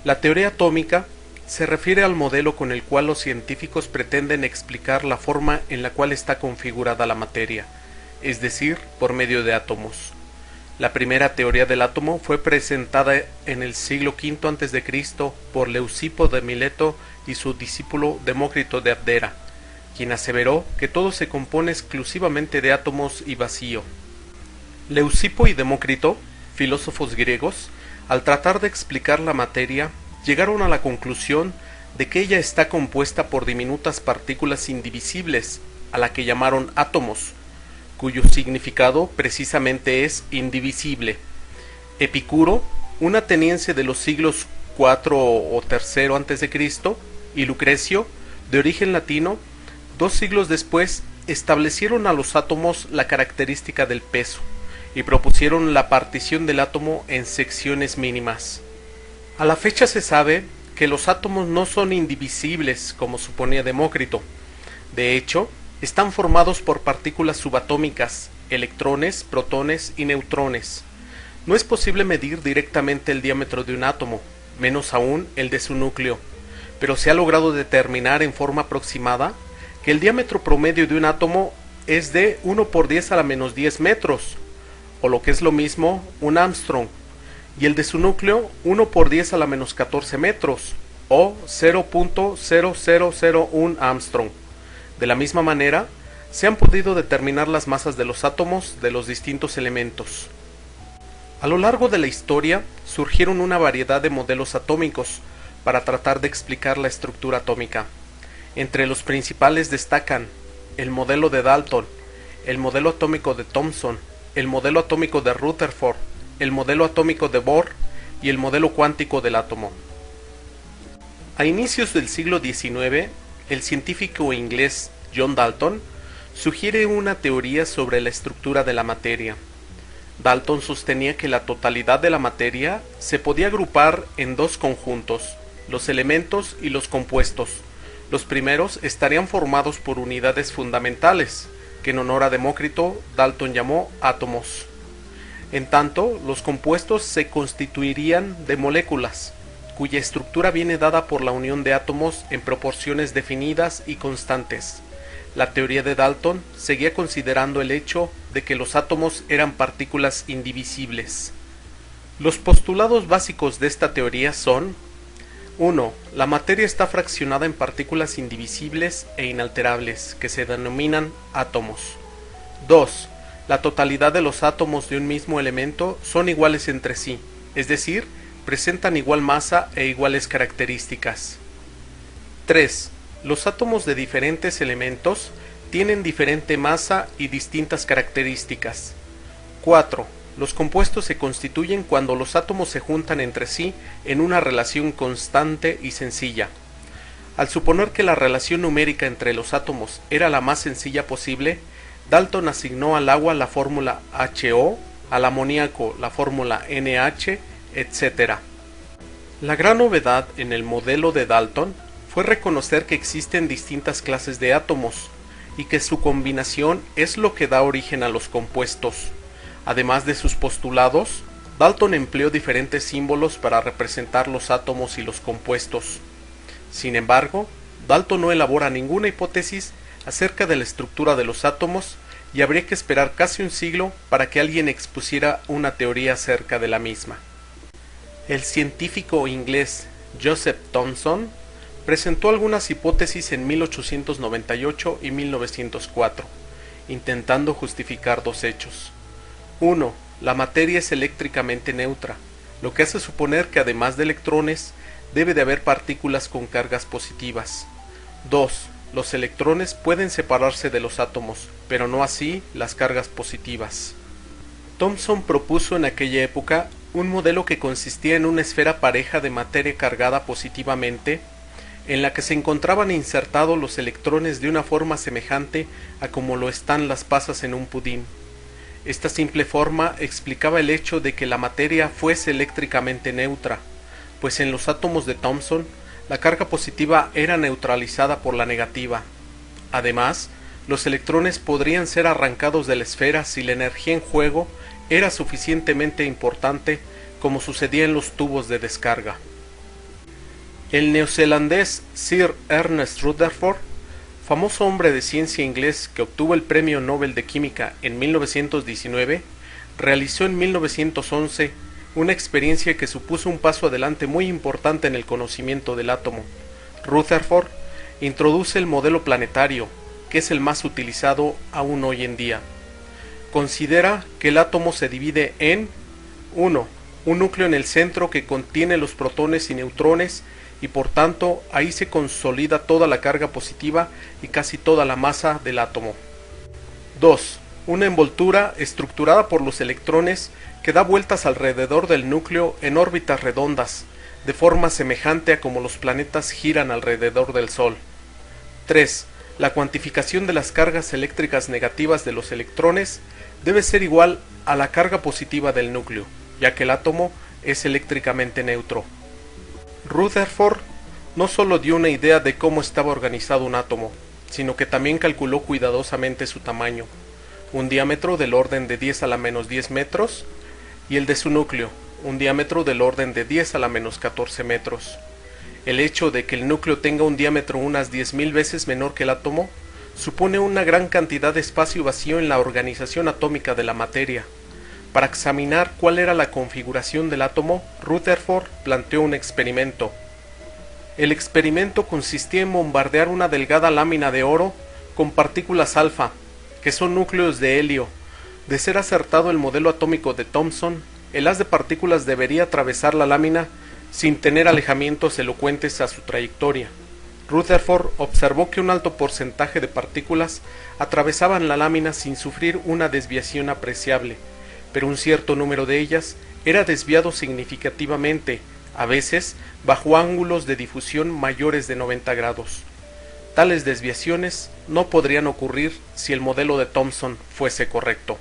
La teoría atómica se refiere al modelo con el cual los científicos pretenden explicar la forma en la cual está configurada la materia, es decir, por medio de átomos. La primera teoría del átomo fue presentada en el siglo V a.C. por Leucipo de Mileto y su discípulo Demócrito de Abdera, quien aseveró que todo se compone exclusivamente de átomos y vacío. Leucipo y Demócrito, filósofos griegos, al tratar de explicar la materia, llegaron a la conclusión de que ella está compuesta por diminutas partículas indivisibles, a la que llamaron átomos, cuyo significado precisamente es indivisible. Epicuro, un ateniense de los siglos IV o III a.C., y Lucrecio, de origen latino, 2 siglos después, establecieron a los átomos la característica del peso y propusieron la partición del átomo en secciones mínimas. A la fecha se sabe que los átomos no son indivisibles como suponía Demócrito. De hecho, están formados por partículas subatómicas, electrones, protones y neutrones. No es posible medir directamente el diámetro de un átomo, menos aún el de su núcleo, pero se ha logrado determinar en forma aproximada que el diámetro promedio de un átomo es de 1 por 10 a la menos 10 metros, o lo que es lo mismo, un Armstrong, y el de su núcleo 1 por 10 a la menos 14 metros, o 0.0001 Armstrong. De la misma manera, se han podido determinar las masas de los átomos de los distintos elementos. A lo largo de la historia surgieron una variedad de modelos atómicos para tratar de explicar la estructura atómica. Entre los principales destacan el modelo de Dalton, el modelo atómico de Thomson, el modelo atómico de Rutherford, el modelo atómico de Bohr y el modelo cuántico del átomo. A inicios del siglo XIX, el científico inglés John Dalton sugiere una teoría sobre la estructura de la materia. Dalton sostenía que la totalidad de la materia se podía agrupar en 2 conjuntos, los elementos y los compuestos. Los primeros estarían formados por unidades fundamentales, que en honor a Demócrito Dalton llamó átomos. En tanto, los compuestos se constituirían de moléculas, cuya estructura viene dada por la unión de átomos en proporciones definidas y constantes. La teoría de Dalton seguía considerando el hecho de que los átomos eran partículas indivisibles. Los postulados básicos de esta teoría son: 1. La materia está fraccionada en partículas indivisibles e inalterables, que se denominan átomos. 2. La totalidad de los átomos de un mismo elemento son iguales entre sí, es decir, presentan igual masa e iguales características. 3. Los átomos de diferentes elementos tienen diferente masa y distintas características. 4. Los compuestos se constituyen cuando los átomos se juntan entre sí en una relación constante y sencilla. Al suponer que la relación numérica entre los átomos era la más sencilla posible, Dalton asignó al agua la fórmula HO, al amoníaco la fórmula NH, etc. La gran novedad en el modelo de Dalton fue reconocer que existen distintas clases de átomos y que su combinación es lo que da origen a los compuestos. Además de sus postulados, Dalton empleó diferentes símbolos para representar los átomos y los compuestos. Sin embargo, Dalton no elabora ninguna hipótesis acerca de la estructura de los átomos y habría que esperar casi un siglo para que alguien expusiera una teoría acerca de la misma. El científico inglés Joseph Thomson presentó algunas hipótesis en 1898 y 1904, intentando justificar 2 hechos. 1. La materia es eléctricamente neutra, lo que hace suponer que además de electrones, debe de haber partículas con cargas positivas. 2. Los electrones pueden separarse de los átomos, pero no así las cargas positivas. Thomson propuso en aquella época un modelo que consistía en una esfera pareja de materia cargada positivamente, en la que se encontraban insertados los electrones de una forma semejante a como lo están las pasas en un pudín. Esta simple forma explicaba el hecho de que la materia fuese eléctricamente neutra, pues en los átomos de Thomson la carga positiva era neutralizada por la negativa. Además, los electrones podrían ser arrancados de la esfera si la energía en juego era suficientemente importante, como sucedía en los tubos de descarga. El neozelandés Sir Ernest Rutherford, famoso hombre de ciencia inglés que obtuvo el Premio Nobel de Química en 1919, realizó en 1911 una experiencia que supuso un paso adelante muy importante en el conocimiento del átomo. Rutherford introduce el modelo planetario, que es el más utilizado aún hoy en día. Considera que el átomo se divide en 1. Un núcleo en el centro que contiene los protones y neutrones y por tanto ahí se consolida toda la carga positiva y casi toda la masa del átomo. 2. Una envoltura estructurada por los electrones que da vueltas alrededor del núcleo en órbitas redondas, de forma semejante a como los planetas giran alrededor del Sol. 3. La cuantificación de las cargas eléctricas negativas de los electrones debe ser igual a la carga positiva del núcleo, ya que el átomo es eléctricamente neutro. Rutherford no solo dio una idea de cómo estaba organizado un átomo, sino que también calculó cuidadosamente su tamaño, un diámetro del orden de 10 a la menos 10 metros, y el de su núcleo, un diámetro del orden de 10 a la menos 14 metros. El hecho de que el núcleo tenga un diámetro unas 10.000 veces menor que el átomo supone una gran cantidad de espacio vacío en la organización atómica de la materia. Para examinar cuál era la configuración del átomo, Rutherford planteó un experimento. El experimento consistía en bombardear una delgada lámina de oro con partículas alfa, que son núcleos de helio. De ser acertado el modelo atómico de Thomson, el haz de partículas debería atravesar la lámina sin tener alejamientos elocuentes a su trayectoria. Rutherford observó que un alto porcentaje de partículas atravesaban la lámina sin sufrir una desviación apreciable, pero un cierto número de ellas era desviado significativamente, a veces bajo ángulos de difusión mayores de 90 grados. Tales desviaciones no podrían ocurrir si el modelo de Thomson fuese correcto.